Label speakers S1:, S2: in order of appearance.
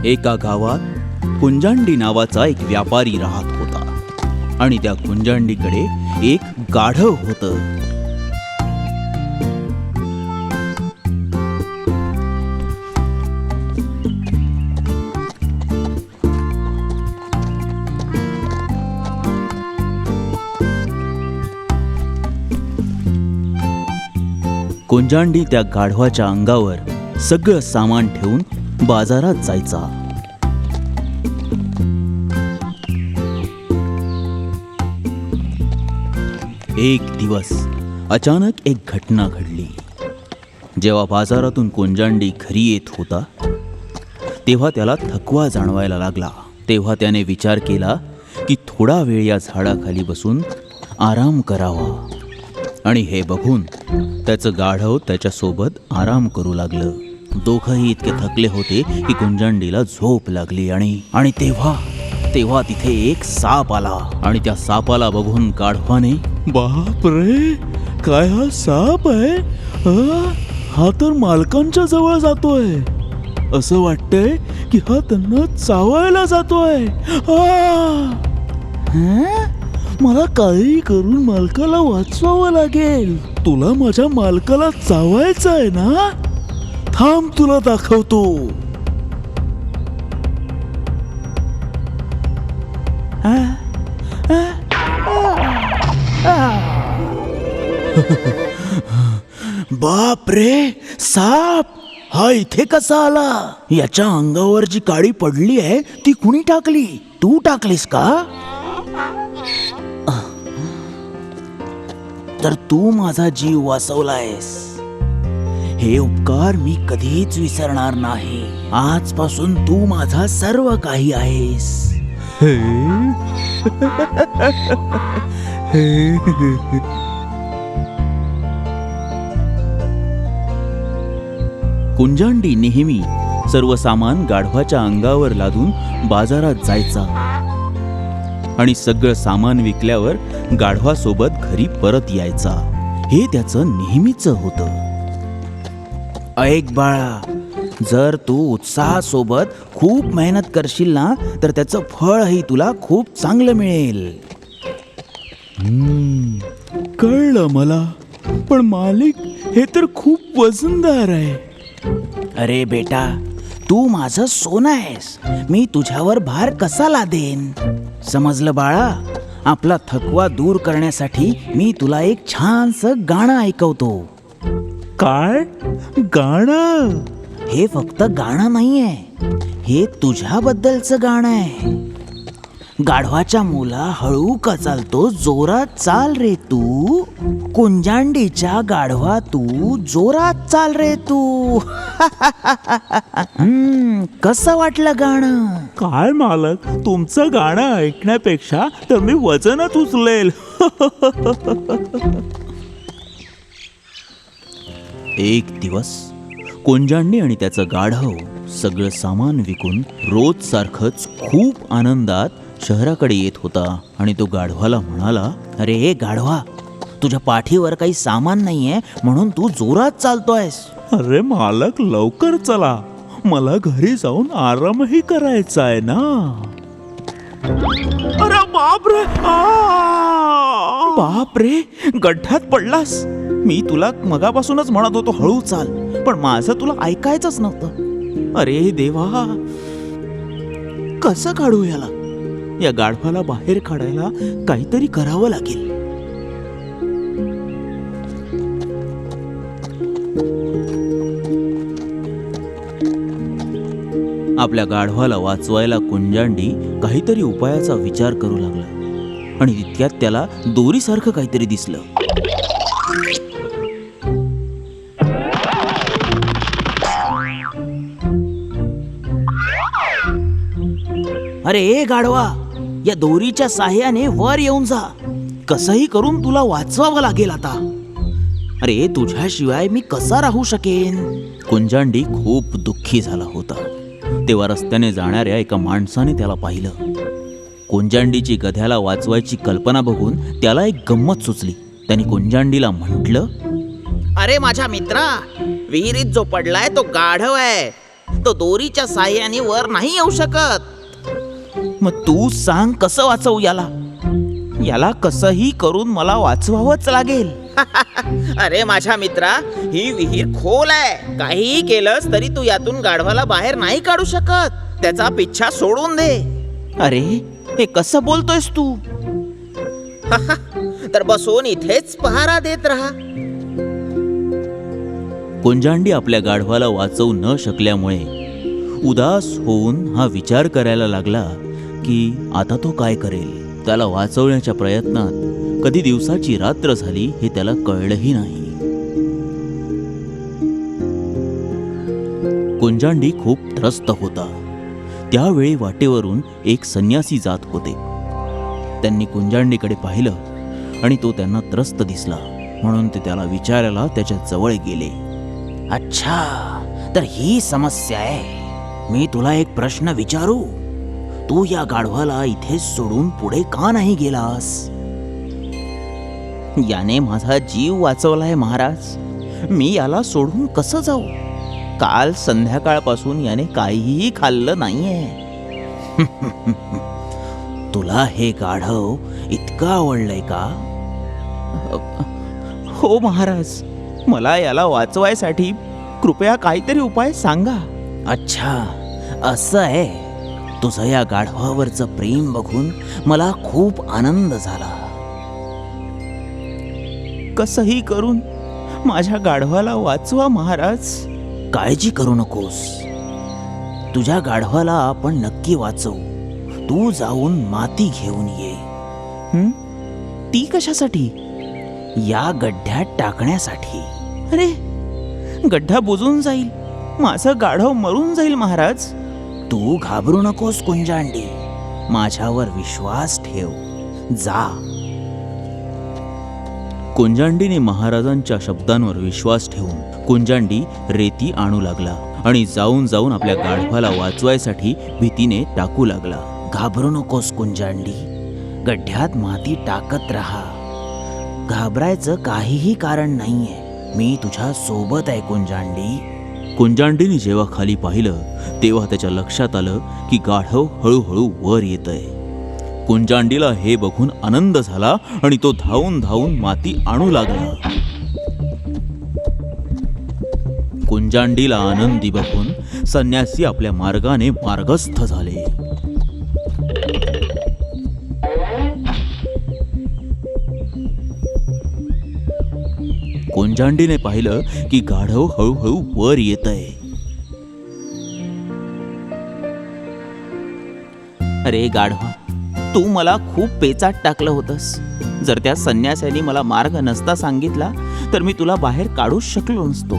S1: एका गावात कुंजांडी नावाचा एक व्यापारी राहत होता आणि त्या कुंजांडीकडे एक गाढव होतं. कुंजांडी त्या गाढवाच्या अंगावर सगळं सामान ठेवून बाजारात जायचा. एक दिवस अचानक एक घटना घडली. जेव्हा बाजारातून कुंजांडी घरी येत होता तेव्हा त्याला थकवा जाणवायला लागला. तेव्हा त्याने विचार केला की थोडा वेळ या झाडाखाली बसून आराम करावा. आणि हे बघून त्याचं गाढव त्याच्यासोबत आराम करू लागलं. दोघंही इतके थकले होते की कुंजांडीला झोप लागली. आणि तेव्हा तिथे एक साप आला. आणि त्या सापाला बघून गाढवाने,
S2: बाप रे, काय हा साप आहे? हा तर मालकांच्या जवळ जातोय. असं वाटतंय की हा त्यांना चावायला जातोय. मला काही करून मालकाला वाचवावं लागेल. तुला माझ्या मालकाला चावायचं आहे ना? थांब, तुला दाखवतो. बाप रे, साप हा इथे कसा आला? याच्या अंगावर जी काडी पडली आहे ती कुणी टाकली? तू टाकलीस का? तर तू माझा जीव वाचवलायस. हे उपकार मी कधीच विसरणार नाही. आजपासून तू माझा सर्व काही आहेस.
S1: कुंजांडी नेहमी सर्व सामान गाढवाच्या अंगावर लादून बाजारात जायचा आणि सगळं सामान विकल्यावर गाढवासोबत घरी परत यायचा. हे त्याचं नेहमीच होतं. ऐक बाळा, जर तू उत्साहासोबत खूप मेहनत करशील ना तर त्याचं फळही तुला खूप चांगलं मिळेल.
S2: कळलं मला, पण मालिक हे तर खूप वजनदार आहे.
S1: अरे बेटा, तू माझं सोनं आहेस. मी तुझ्यावर भार कसा लादेन? समजलं बाळा? आपला थकवा दूर करण्यासाठी मी तुला एक छानसं गाणं ऐकवतो.
S2: काय गाणं?
S1: हे फक्त गाणं नाहीये, हे तुझ्याबद्दलचं गाणं आहे. गाढवाच्या मुला हळू का चालतो, जोरात चाल रे तू. कुंजांडीच्या गाढवा तू, जोरात चाल रे तू. कसं वाटलं गाणं?
S2: काय मालक, तुमचं गाणं ऐकण्यापेक्षा तर मी वजनच उचलेल.
S1: एक दिवस कुंजांडी आणि त्याचं गाढव सगळं सामान विकून रोज सारखंच खूप आनंदात शहराकडे येत होता. आणि तो गाढवाला म्हणाला, अरे गाढवा, तुझ्या पाठीवर काही सामान नाहीये म्हणून तू जोरात चालतोयस.
S2: अरे मालक, लवकर चला, मला घरी जाऊन आरामही करायचा आहे ना. अरे बापरे,
S1: बापरे, गड्ड्यात पडलास. मी तुला मगापासूनच म्हणत होतो हळू चाल, पण माझं तुला ऐकायचंच नव्हतं. अरे देवा, कसं काढू याला? या गाढवाला बाहेर काढायला काहीतरी करावं लागेल. आपल्या गाढवाला वाचवायला कुंजांडी काहीतरी उपायाचा विचार करू लागला आणि तितक्यात त्याला दोरीसारखं काहीतरी दिसलं. अरे ए गाढवा, या दोरीच्या साह्याने वर येऊन जा. कसंही करून तुला वाचवावं लागेल आता. अरे तुझ्याशिवाय मी कसा राहू शकेन? कुंजांडी खूप दुःखी झाला होता. तेव्हा रस्त्याने जाणाऱ्या एका माणसाने त्याला पाहिलं. कुंजांडीची गध्याला वाचवायची कल्पना बघून त्याला एक गंमत सुचली. त्याने कुंजांडीला म्हटलं,
S3: अरे माझ्या मित्रा, विहिरीत जो पडलाय तो गाढव आहे. तो दोरीच्या साह्याने वर नाही येऊ शकत.
S1: मग तू सांग कसं वाचवू याला. याला कसंही करून मला वाचवावंच लागेल.
S3: अरे माझ्या मित्रा, ही विहीर खोल आहे. काहीही केलंस तरी तू यातून गाढवाला बाहेर नाही काढू शकत. त्याचा पिच्छा सोडून दे.
S1: अरे हे कसं बोलतोयस तू.
S3: तर बसून इथेच पहारा देत राहा.
S1: कुंजांडी आपल्या गाढवाला वाचवू न शकल्यामुळे उदास होऊन हा विचार करायला लागला की आता तो काय करेल. त्याला वाचवण्याच्या प्रयत्नात कधी दिवसाची रात्र झाली हे त्याला कळलंही नाही. कुंजांडी खूप त्रस्त होता. त्यावेळी वाटेवरून एक संन्यासी जात होते. त्यांनी कुंजांडीकडे पाहिलं आणि तो त्यांना त्रस्त दिसला म्हणून ते त्याला विचारायला त्याच्या जवळ गेले.
S3: अच्छा, तर ही समस्या आहे. मी तुला एक प्रश्न विचारू. तू या गाढवाला इथेच सोडून पुढे का नाही गेलास?
S1: याने माझा जीव वाचवलाय महाराज. मी याला सोडून कसं जाऊ. काल संध्याकाळपासून याने काहीही खाल्लं नाहीये.
S3: तुला हे गाढव इतकं आवडलंय का?
S1: हो महाराज, मला याला वाचवायसाठी कृपया काहीतरी उपाय सांगा.
S3: अच्छा, असं आहे. तुझं या गाढवावरचं प्रेम बघून मला खूप आनंद झाला.
S1: कसंही करून माझ्या गाढवाला वाचवा महाराज.
S3: काळजी करू नकोस. तुझ्या गाढवाला आपण नक्की वाचवू. तू जाऊन माती घेऊन ये.
S1: ती कशासाठी.
S3: या गड्ड्यात टाकण्यासाठी.
S1: अरे गड्ढा बुजून जाईल. माझं गाढव मरून जाईल महाराज.
S3: तू घाबरू नकोस कुंजांडी. माझ्यावर विश्वास ठेव. जा.
S1: कुंजांडीने महाराजांच्या शब्दांवर विश्वास ठेवून कुंजांडी रेती आणू लागला आणि जाऊन जाऊन आपल्या गाढवाला वाचवायसाठी भीतीने टाकू लागला.
S3: घाबरू नकोस कुंजांडी. गड्ड्यात माती टाकत राहा. घाबरायचं काहीही कारण नाहीये. मी तुझ्या सोबत आहे कुंजांडी.
S1: कुंजांडीने जेव्हा खाली पाहिलं तेव्हा त्याच्या लक्षात आलं की गाढव हळूहळू वर येतंय. कुंजांडीला हे बघून आनंद झाला आणि तो धावून धावून माती आणू लागला. कुंजांडीला आनंदी बघून संन्यासी आपल्या मार्गाने मार्गस्थ झाले. कुंजांडीने पाहिलं की गाढव हळूहळू वर येतंय. अरे गाढवा, तू मला खूप पेचात टाकलं होतंस. जर त्या संन्यासाने मला मार्ग नसता सांगितला तर मी तुला बाहेर काढूच शकलो नसतो.